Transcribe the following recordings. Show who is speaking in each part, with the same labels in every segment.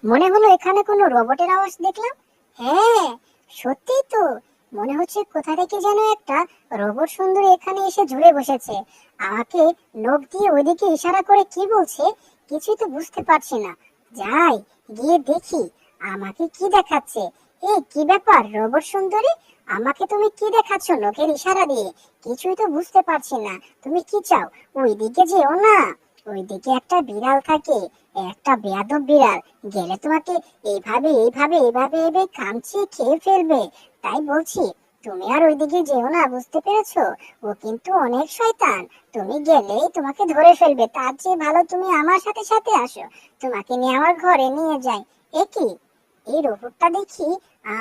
Speaker 1: মনে হলো এখানে কোনো রোবটের আওয়াজ দেখলাম। হ্যাঁ, সত্যিই তো। মনে হচ্ছে কোথা থেকে যেন একটা রোবট সুন্দরী এখানে এসে জুড়ে বসেছে। আমাকে নখ দিয়ে ওইদিকে ইশারা করে কি বলছে, কিছুই তো বুঝতে পারছি না। যাই, গিয়ে দেখি আমাকে কি দেখাচ্ছে। এই কি ব্যাপার রোবট সুন্দরী, আমাকে তুমি কি দেখাচ্ছ নখের ইশারা দিয়ে? কিছুই তো বুঝতে পারছি না। তুমি কি চাও? ওইদিকে যেও না, ওইদিকে একটা বিড়াল থাকে, একটা বেয়াদব বিড়াল। গেলে তোমাকে এইভাবে এইভাবে এইভাবে এইভাবে কামচিয়ে খেয়ে ফেলবে। তাই বলছি তুমি আর ওইদিকে যেও না, বুঝতে পেরেছো? ও কিন্তু অনেক শয়তান। তুমি গেলেই তোমাকে ধরে ফেলবে। তার চেয়ে ভালো তুমি আমার সাথে সাথে আসো, তোমাকে নিয়ে আমার ঘরে নিয়ে যাই। এ কি, এই রোবটটা দেখি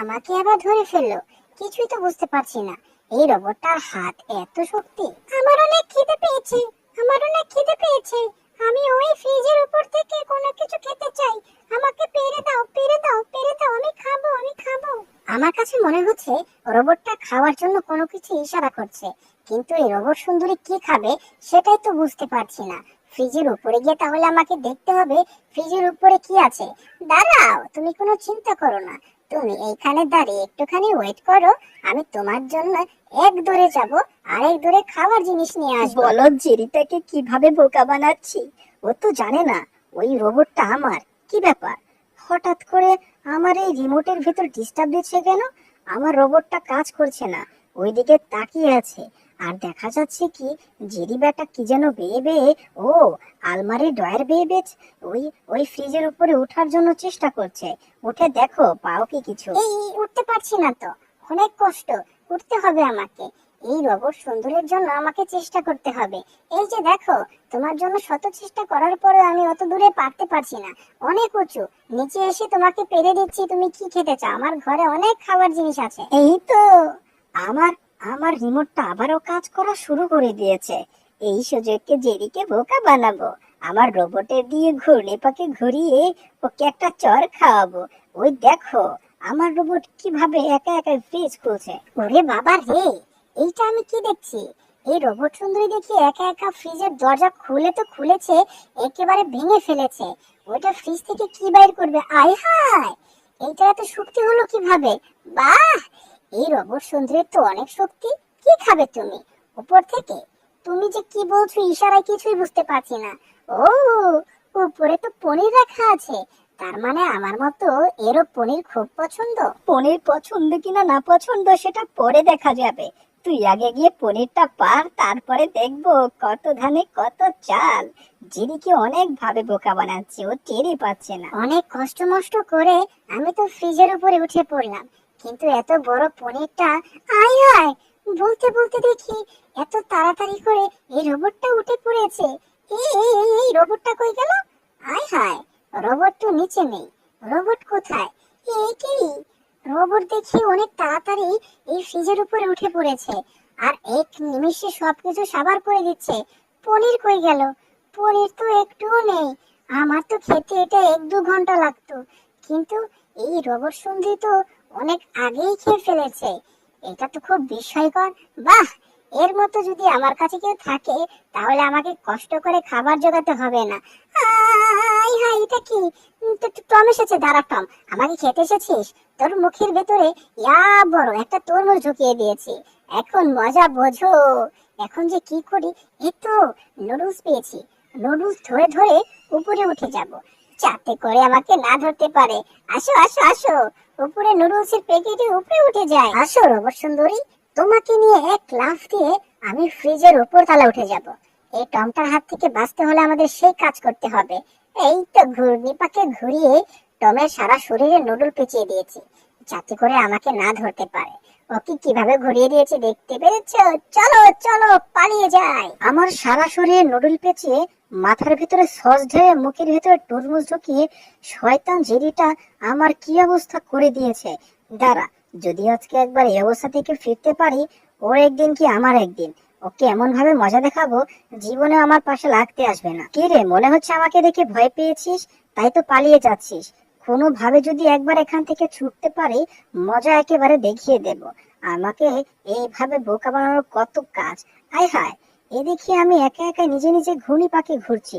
Speaker 1: আমাকে আবার ধরে ফেললো। কিছুই তো বুঝতে পারছি না, এই রোবটটার হাত এত শক্তি। আমার অনেক খিদে পেয়েছে, আমার অনেক খিদে পেয়েছে। আমি ওই ফ্রিজের উপর থেকে কোনো কিছু খেতে চাই। আমাকে পেড়ে দাও, পেড়ে দাও, পেড়ে দাও, আমি খাবো, আমি খাবো। আমার কাছে মনে হচ্ছে রোবটটা খাওয়ার জন্য কোনো কিছু ইশারা করছে, কিন্তু এই রোবট সুন্দরী কি খাবে সেটাই তো বুঝতে পারছি না। ফ্রিজের উপরে গিয়ে তাহলে আমাকে দেখতে হবে ফ্রিজের উপরে কি আছে। দাঁড়াও, তুমি কোনো চিন্তা করো না, তুমি এইখানে দাঁড়িয়ে একটুখানি ওয়েট করো। আমি তোমার জন্য এক দৌড়ে যাব, আরেক দৌড়ে খাবার জিনিস নিয়ে আসবো।
Speaker 2: বলো জেরিটাকে কিভাবে বোকা বানাচ্ছি। ও তো জানে না ওই রোবটটা আমার। কি ব্যাপার, হঠাৎ করে আমার এই রিমোটের ভিতর ডিস্টার্ব দিচ্ছে কেন? আমার রোবটটা কাজ করছে না, ওইদিকে তাকিয়ে আছে। আর দেখা যাচ্ছে কি, জেরি ব্যাটা কি যেন বেয়ে বেয়ে, ও আলমারির ড্রয়ার বেয়ে বেয়ে ওই ওই ফ্রিজের উপরে ওঠার জন্য চেষ্টা করছে। উঠে দেখো পাও কি কিছু।
Speaker 1: এই উঠতে পারছি না তো, অনেক কষ্ট। উঠতে হবে আমাকে, এই রোবট সুন্দরের জন্য আমাকে চেষ্টা করতে হবে। এই যে দেখো, তোমার জন্য শত চেষ্টা করার পরে আমি অত দূরে পারতে পারছি না, অনেক উঁচু। নিচে এসে তোমাকে পেরে দিচ্ছি, তুমি কি খেতে চাও? আমার ঘরে অনেক খাবার জিনিস আছে।
Speaker 2: এই তো, আমার আমার রিমোটটা আবারও কাজ করা শুরু করে দিয়েছে। এই সুযোগকে জেরিকে বোকা বানাবো। আমার রোবটের দিয়ে ঘূর্ণি পাকে ঘুরিয়ে ওকে একটা চড় খাওয়াবো। ওই দেখো আমার রোবট কিভাবে একা একা ফ্রিজ খুলছে।
Speaker 1: ওরে বাবা রে, এইটা আমি কি দেখছি? এই রোবট সুন্দরী দেখি একা একা ফ্রিজের দরজা খুলে তো খুলেছে, একেবারে ভেঙে ফেলেছে। ওইটা ফ্রিজ থেকে কি বাইর করবে? আয় হায়, এইটা এত শক্তি হলো কিভাবে? বাহ, এই রোবট সুন্দরীর তো অনেক শক্তি। কি খাবে তুমি উপর থেকে? তুমি যে কি বলছো ইশারায় কিছুই বুঝতে পারছি না। ও, উপরে তো পনির রাখা আছে, তার মানে আমার মতো এরও পনির খুব পছন্দ।
Speaker 2: পনির পছন্দ কিনা না পছন্দ সেটা পরে দেখা যাবে। তুই আগে গিয়ে পনিরটা পার, তারপরে দেখবো কত ধানে কত চাল। জিরিকে অনেক ভাবে বোকা বানাচ্ছে, ও টেরই পাচ্ছে না।
Speaker 1: অনেক কষ্ট মষ্ট করে আমি তো ফ্রিজের উপরে উঠে পড়লাম, কিন্তু এত বড় পনিরটা, আয় হায়, বলতে বলতে দেখি এত তাড়াতাড়ি করে এই রোবটটা উঠে পড়েছে। এই রোবটটা কই গেল? আয় হায়, রোবট তো নিচে নেই। রোবট কোথায়? এই কি, রোবট দেখি অনেক তাড়াতাড়ি এই ফ্রিজের উপরে উঠে পড়েছে, আর এক নিমিষে সবকিছু সাবার করে দিচ্ছে। পনির কই গেল? পনির তো একটুও নেই। আমার তো খেতে এটা 1-2 ঘন্টা লাগতো, কিন্তু এই রোবট সন্ধি তো অনেক আগেই খেয়ে ফেলেছে। এটা তো খুব বিস্ময়কর। বাহ, এর মতো যদি আমার কাছে কেউ থাকে তাহলে আমাকে কষ্ট করে খাবার জোগাতে হবে না। আই হাই, এটা কি? টম এসেছে, দাঁড়া টম, আমাকে খেতে এসেছিস? তোর মুখের ভেতরে ইয়া বড় একটা তরমুজ ঢুকিয়ে দিয়েছি, এখন মজা বোঝো। এখন যে কি করি, এই তো নুডলস পেয়েছি, নুডলস ধরে ধরে উপরে উঠে যাব, যাতে করে আমাকে না ধরতে পারে। আসো আসো আসো, উপরে নুডলসের প্যাকেটে উপরে উঠে যায়। আসো রোবট সুন্দরী, তোমাকে নিয়ে এক লাফ দিয়ে আমি ফ্রিজের উপর তলা উঠে যাব। এই টমটার হাত থেকে বাঁচতে হলে আমাদের সেই কাজ করতে হবে। এই তো ঘূর্ণি পাকে ঘুরিয়ে টমের সারা শরীরে নুডল পেঁচিয়ে দিয়েছি, যাতে করে আমাকে না ধরতে পারে। ওকে কিভাবে ঘুরিয়ে দিয়েছে দেখতে পেরেছো? চলো চলো পালিয়ে যাই।
Speaker 2: আমার সারা শরীরে নুডল পেঁচিয়ে, মাথার ভিতরে সস ঢেলে, মুখের ভিতরে তরমুজ ঢুকিয়ে শয়তান জেরিটা আমার কি অবস্থা করে দিয়েছে। দাঁড়া, যদি আজকে একবার এই অবস্থা থেকে ফিরতে পারি, ওর একদিন কি আমার একদিন। ওকে এমন ভাবে মজা দেখাবো, জীবনে আমার পাশে লাগতে আসবে না। কি রে, মনে হচ্ছে আমাকে দেখে ভয় পেয়েছিস, তাই তো পালিয়ে যাচ্ছিস? কোনোভাবে যদি একবার এখান থেকে ছুটতে পারি, মজা একেবারে দেখিয়ে দেব। আমাকে এইভাবে বোকা বানানোর কত কাজ। আয় হায়, এ দেখি আমি একা একা নিজে নিজে ঘূর্ণি পাকে ঘুরছি।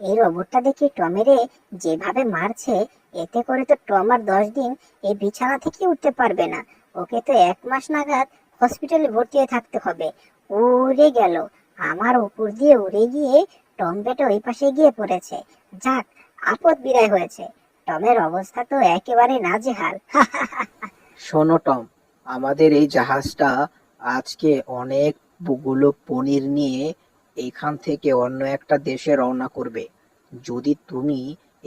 Speaker 2: এই রোবটটা দেখি টমেরে যেভাবে মারছে, এতে করে তো টম আর 10 দিন এই বিছানা থেকে উঠতে পারবে না। ওকে তো 1 মাস নাগাদ হসপিটালে ভর্তি হয়ে থাকতে হবে। উড়ে গেল, আমার উপর দিয়ে উড়ে গিয়ে টম বেটা ওই পাশে গিয়ে পড়েছে। যাক, আপদ বিদায় হয়েছে। টমের অবস্থা তো একেবারে নাজেহাল।
Speaker 3: শোনো টম, আমাদের এই জাহাজটা আজকে অনেকগুলো পনির নিয়ে এইখান থেকে অন্য একটা দেশে রওনা করবে। যদি তুমি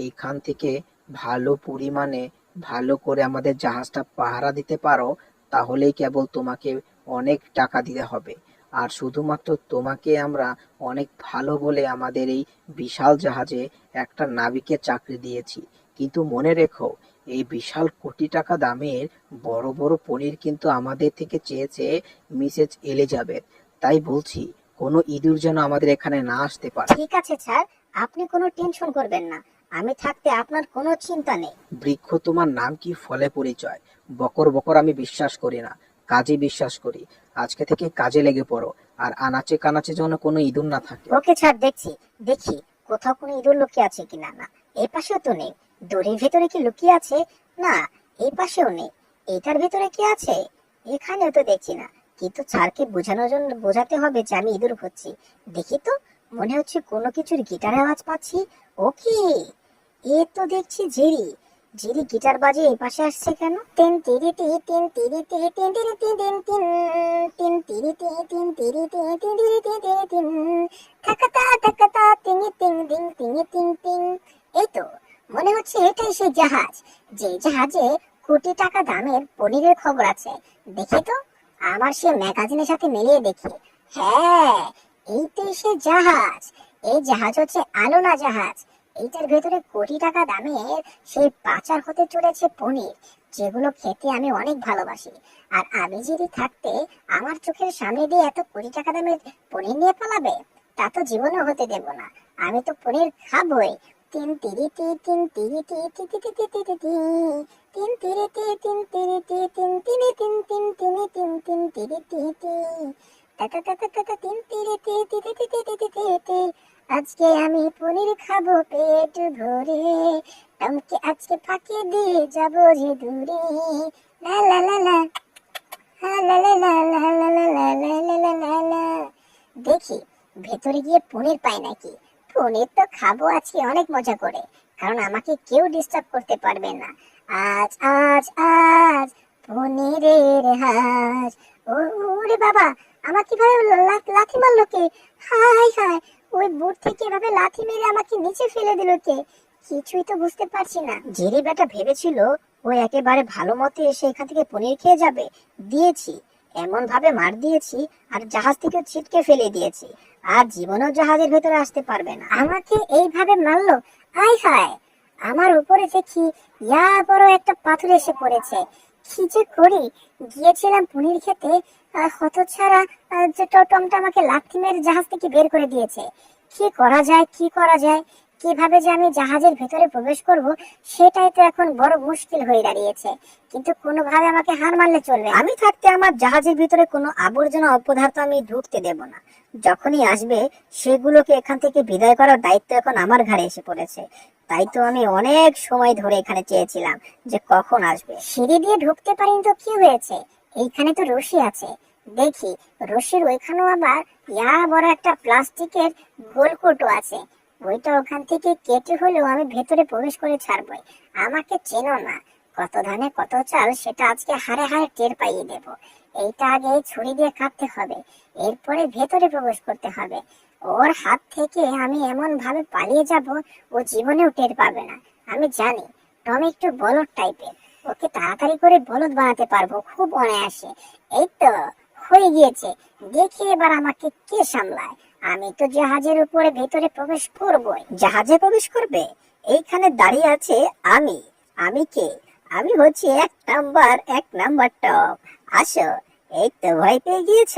Speaker 3: এইখান থেকে ভালো পরিমাণে ভালো করে আমাদের জাহাজটা পাহারা দিতে পারো, তাহলেই কেবল তোমাকে অনেক টাকা দিতে হবে। আর শুধুমাত্র তোমাকে আমরা অনেক ভালো বলে আমাদের এই বিশাল জাহাজে একটা নাবিকের চাকরি দিয়েছি। কিন্তু মনে রেখো, এই বিশাল কোটি টাকা দামের বড় বড় পনির কিন্তু আমাদের থেকে চেয়েছে মিসেস এলিজাবেথ। তাই বলছি, কোনো ইঁদুর যেন আমাদের এখানে না আসতে পারে।
Speaker 2: ঠিক আছে স্যার, আপনি কোনো টেনশন করবেন না। আমি থাকতে আপনার কোনো চিন্তা নেই।
Speaker 3: বৃক্ষ, তোমার নাম কি ফলে পরিচয়? বকর বকর আমি বিশ্বাস করি না, কাজে বিশ্বাস করি। আজকে থেকে কাজে লেগে পড়ো, আর আনাচে কানাচে যেন কোনো ইঁদুর না থাকে।
Speaker 2: ওকে স্যার, দেখছি দেখি কোথাও কোনো ইঁদুর লুকিয়ে আছে কিনা। না, এই পাশেও তো নেই। দড়ির ভেতরে কি লুকিয়ে আছে? না, এই পাশেও নেই। এটার ভেতরে কি আছে? এখানেও তো দেখছি না। কিন্তু স্যারকে বোঝানোর জন্য বোঝাতে হবে যে আমি ইঁদুর খুঁজছি। দেখি তো, মনে হচ্ছে কোনো কিছুর গিটারের আওয়াজ পাচ্ছি। ওকে, এ তো দেখছি জেরি। জেরি গিটার বাজে এই পাশে আসছে কেন?
Speaker 1: তিন তিরি তি তিন তিরি তি তিন তিরি তি তিন তিন তিন তিরি তি তিন তিরি তি তিন তিরি তি তিন তিন থাকাতা তিন তিন দিন তিন তিন তিন। এই তো মনে হচ্ছে এটাই সেই জাহাজ, যে জাহাজে কোটি টাকা দামের পনিরের খবর আছে। দেখি তো, আমার সে ম্যাগাজিনের সাথে মিলিয়ে দেখি। হ্যাঁ, এই তো সে জাহাজ। এই জাহাজ হচ্ছে আলোনা জাহাজ। এইটার ভেতরে কোটি টাকা দামের সেই পাচার হতে চলেছে পনির, যেগুলো খেতে আমি অনেক ভালোবাসি। আর আমি যদি থাকতে আমার চোখের সামনে দিয়ে এত কোটি টাকা দামের পনির নিয়ে পালাবে, তা তো জীবনে হতে দেব না। আমি তো পনির খাবই। তিন তিরি তি তিন তিরি তি তি তি তি তি তি তি তি। তিন তিরি তি তিন তিরি তি তিন তিরি তিন তিন তিনি তিন তিন তিরি তি তি। তা তিন তিরি তি তি তি তি তি তি তি তি তি। আজকে আমি পনির খাবো পেট ভরে, টমকে আজকে ফাঁকি দিয়ে যাবো যে দূরে। লা লা লা লা, হা লা লা লা লা লা লা লা লা লা লা লা লা। দেখি ভেতরে গিয়ে পনির পাই নাকি। পনির তো খাবো আজকে অনেক মজা করে, কারণ আমাকে কেউ ডিস্টার্ব করতে পারবে না। আজ আজ আজ পনিরের হাজ। ওরে বাবা, আমার কিভাবে লাথি মারলো কে? হাই হাই, ওই বুট থেকে এভাবে লাথি মেরে আমাকে নিচে ফেলে দিল কে? কিছুই তো বুঝতে পারছি না।
Speaker 2: জেরি বেটা ভেবেছিল ও একেবারে ভালো মতে এসে এখান থেকে পনির খেয়ে যাবে। দিয়েছি, এমন ভাবে মার দিয়েছি আর জাহাজ থেকে ছিটকে ফেলে দিয়েছি। আর জীবনেও জাহাজের ভেতরে আসতে পারবে না।
Speaker 1: আমাকে এইভাবে মারলো? আই হায়, আমার উপরে দেখি ইয়া বড় একটা পাথর এসে পড়েছে। কি যে করি, গিয়েছিলাম পনির খেতে, হতচ্ছাড়া যে টমটা আমাকে লাথি মেরে জাহাজ থেকে বের করে দিয়েছে। কি করা যায়, কি করা যায়, কিভাবে যে আমি জাহাজের ভেতরে প্রবেশ করব, সেটাই তো এখন বড় মুশকিল হয়ে দাঁড়িয়েছে। কিন্তু কোনোভাবে আমাকে হার মানলে চলবে না।
Speaker 2: আমি থাকতে আমার জাহাজের ভিতরে কোনো আবর্জনা অপদার্থ আমি ঢুকতে দেব না। যখনই আসবে সেগুলোকে এখান থেকে বিদায় করার দায়িত্ব এখন আমার ঘাড়ে এসে পড়েছে। তাই তো আমি অনেক সময় ধরে এখানে চেয়েছিলাম যে কখন আসবে।
Speaker 1: সিঁড়ি দিয়ে ঢুকতে পারিনি তো কি হয়েছে? এইখানে তো রশি আছে। দেখি রশির ওইখানেও আবার ইয়া বড় একটা প্লাস্টিকের গোল কৌটো আছে। ওইটা ওখান থেকে কেটে হলেও আমি ভেতরে প্রবেশ করে ছাড়বই। আমাকে চেনো না, কত ধানে কত চাল, সেটা আজকে হাড়ে হাড়ে টের পাইয়ে দেব। এইটা আগে ছুরি দিয়ে কাটতে হবে, এরপরে ভেতরে প্রবেশ করতে হবে। ওর হাত থেকে আমি এমন ভাবে পালিয়ে যাব, ও জীবনেও টের পাবে না। আমি জানি টম একটু বলদ টাইপের, ওকে তাড়াতাড়ি করে বলদ বানাতে পারবো খুব অনায়াসে। এই তো হয়ে গিয়েছে। দেখি এবার আমাকে কে সামলায়। আমি তো জাহাজের উপরে ভেতরে প্রবেশ করবই।
Speaker 2: জাহাজে প্রবেশ করবে? এইখানে দাঁড়িয়ে আছে আমি। আমি কে? আমি হচ্ছি এক নাম্বার টপ। আসো। এই তো ভয় পেয়ে গিয়েছ?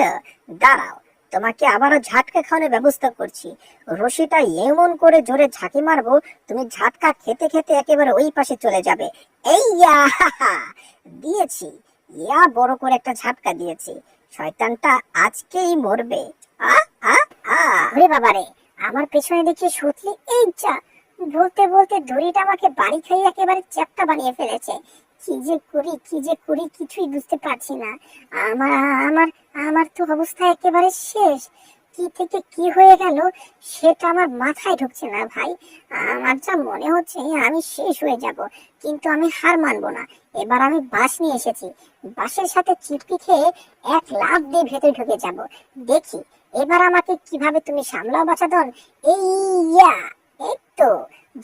Speaker 2: দাঁড়াও, তোমাকে আবারও ঝাটকা খাওয়ানোর ব্যবস্থা করছি। রশিটা এমন করে জোরে ঝাঁকি মারবো, তুমি ঝাটকা খেতে খেতে একেবারে ওই পাশে চলে যাবে। এই ইয়া, দিয়েছি। ইয়া বড় করে একটা ঝাটকা দিয়েছি। শয়তানটা আজকেই মরবে। আ আ আ।
Speaker 1: ওরে বাবারে, আমার পেছনে দেখি সতলি এই যা, বলতে বলতে দড়িটা আমাকে বাড়ি খাইয়ে একেবারে চ্যাপ্টা বানিয়ে ফেলেছে। কি যে করি কিছুই বুঝতে পারছি না। আমার আমার আমার তো অবস্থা একেবারে শেষ। কি থেকে কি হয়ে গেল সেটা আমার মাথায় ঢুকছে না ভাই। আমার যা মনে হচ্ছে আমি শেষ হয়ে যাব, কিন্তু আমি হার মানবো না। এবার আমি বাঁশ নিয়ে এসেছি, বাঁশের সাথে চিপটি খেয়ে এক লাফ দিয়ে ভেতরে ঢুকে যাব। দেখি এবার আমাকে কিভাবে তুমি সামলাও বাছাধন। এই ইয়া, এই তো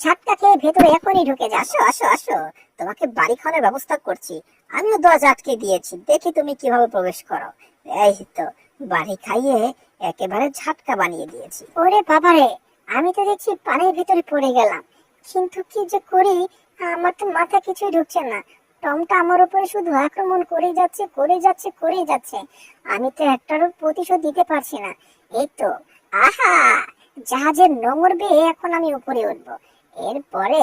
Speaker 1: ঝাটকা খেয়ে ভেতরে এখনই ঢুকে যা।
Speaker 2: আসো আসো আসো, তোমাকে বাড়ি খাওয়ানোর ব্যবস্থা করছি। আমিও দরজা আটকে দিয়েছি, দেখি তুমি কিভাবে প্রবেশ করো। এই তো বাড়ি খাইয়ে একেবারে ঝাটকা বানিয়ে দিয়েছি।
Speaker 1: ওরে বাবারে, আমি তো দেখছি পানির ভিতরে পড়ে গেলাম। কিন্তু কি যে করি, আমার তো মাথা কিছুই ঢুকছে না। টমটা আমার উপরে শুধু আক্রমণ করে যাচ্ছে করে যাচ্ছে। আমি তো একটারও প্রতিশোধ দিতে পারছি না। এই তো, আহা, জাহাজের নোঙর বেয়ে এখন আমি উপরে উঠবো। এরপরে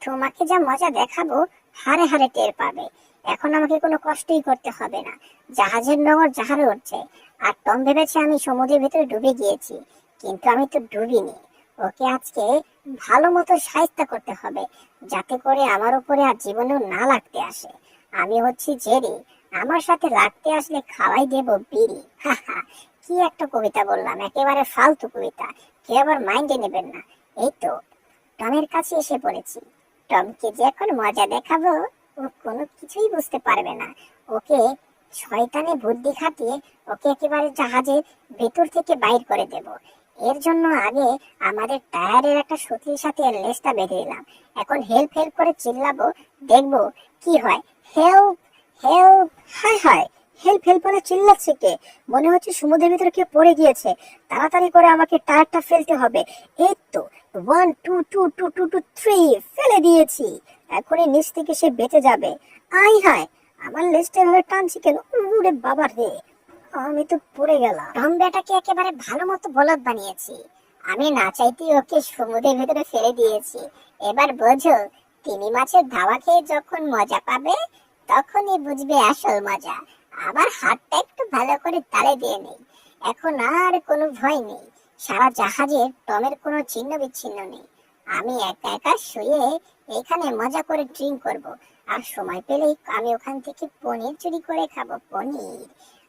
Speaker 1: তোমাকে যা মজা দেখাবো হারে হারে টের পাবে। এখন আমাকে কোনো কষ্টই করতে হবে না। জাহাজের নোঙর জাহাজে উঠছে, আর টম ভেবেছে আমি সমুদ্রের ভিতরে ডুবে গিয়েছি, কিন্তু আমি তো ডুবিনি। ওকে আজকে ভালো মতো শায়েস্তা করতে হবে, যাতে করে আমার উপরে আর জীবনেও না লাগতে আসে। আমি হচ্ছি জেরি, আমার সাথে লাগতে আসলে খাওয়াই দেব বিড়ি। হা হা, কি একটা কবিতা বললাম, একেবারে ফালতু কবিতা, কেউ আবার মাইন্ডে নেবেন না। এই তো টমের কাছে এসে পড়েছি। টমকে যে এখন মজা দেখাবো, ও কোনো কিছুই বুঝতে পারবে না। ওকে শয়তানি বুদ্ধি খাটিয়ে ওকে একেবারে জাহাজের ভেতর থেকে বাইর করে দেব। এর জন্য আগে আমাদের টায়ারের একটা সুতির সাথে এর লেজটা বেঁধে দিলাম। এখন হেল্প হেল্প করে চিল্লাবো, দেখবো কি হয়। Help help.
Speaker 2: হায় হায়, হেল্প হেল্প বলে চিল্লাচ্ছে কে? মনে হচ্ছে সমুদ্রের ভিতরে কেউ পড়ে গিয়েছে। তাড়াতাড়ি করে আমাকে টায়ারটা ফেলতে হবে। এই তো 1 2 2 2 2 2 3 ফেলে দিয়েছি। এখনই নিচ থেকে সে বেঁচে যাবে। আই হায়, আমার লেজটা এভাবে টানছি কেন? উড়ে বাবা রে, আমি তো পড়ে গেলাম।
Speaker 1: টম বেটাকে একেবারে ভালো মতো বলদ বানিয়েছি। আমি না চাইতেই ওকে সমুদ্রের ভেতরে ফেলে দিয়েছি। এবার বোঝো, তিমি মাছের ধাওয়া খেয়ে যখন মজা পাবে, তখনই বুঝবে আসল মজা। আবার হাতটা একটু ভালো করে তালে দিয়ে নেই। এখন আর কোনো ভয় নেই। সারা জাহাজে টমের কোনো ছিন্ন বিচ্ছিন্ন নেই। আমি একা একা শুয়ে এখানে মজা করে ড্রিঙ্ক করব। আর সময় পেলেই আমি ওখান থেকে পনির চুরি করে খাবো, পনির।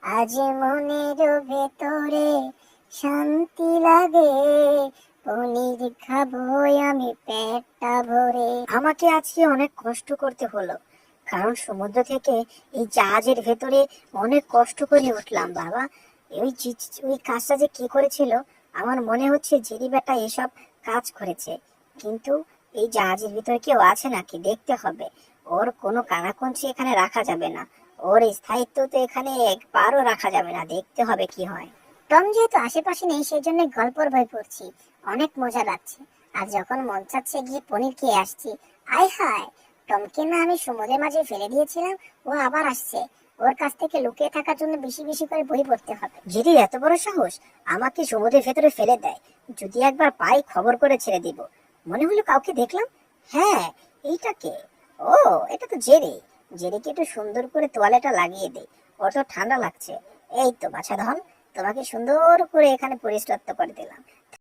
Speaker 1: আজ মনের ভেতরে শান্তি লাগে, পনির খাবো আমি পেটটা ভরে।
Speaker 2: আমাকে আজকে অনেক কষ্ট করতে হলো, কারণ সমুদ্র থেকে এই জাহাজের ভেতরে অনেক কষ্ট করে উঠলাম বাবা। ওই কাজটা যে কি করেছিল, আমার মনে হচ্ছে জেরি বেটা এসব কাজ করেছে। কিন্তু এই জাহাজের ভিতরে কেউ আছে নাকি দেখতে হবে। ওর কোনো কানাকঞ্চি এখানে রাখা যাবে না, ওর স্থায়িত্ব তো এখানে একবারও রাখা যাবে না। দেখতে হবে কি হয়।
Speaker 1: টম যেহেতু আশেপাশে নেই, সেই জন্য গল্পের বই পড়ছি, অনেক মজা লাগছে। আর যখন মন চাচ্ছে গিয়ে পনির খেয়ে আসছি। আয় হায়, টমকে না আমি সমুদ্রের মাঝে ফেলে দিয়েছিলাম, ও আবার আসছে। ওর কাছ থেকে লুকিয়ে থাকার জন্য বেশি বেশি করে বই পড়তে হবে।
Speaker 2: জেরির এত বড় সাহস, আমাকে সমুদ্রের ভেতরে ফেলে দেয়। যদি একবার পাই খবর করে ছেড়ে দিব। মনে হলো কাউকে দেখলাম। হ্যাঁ, এইটা কে? ও, এটা তো জেরি। জেরিকে একটু সুন্দর করে তোয়ালেটা লাগিয়ে দেই, ওর তো ঠান্ডা লাগছে। এই তো বাছাধন, তোমাকে সুন্দর করে এখানে পরিষ্কার করে দিলাম।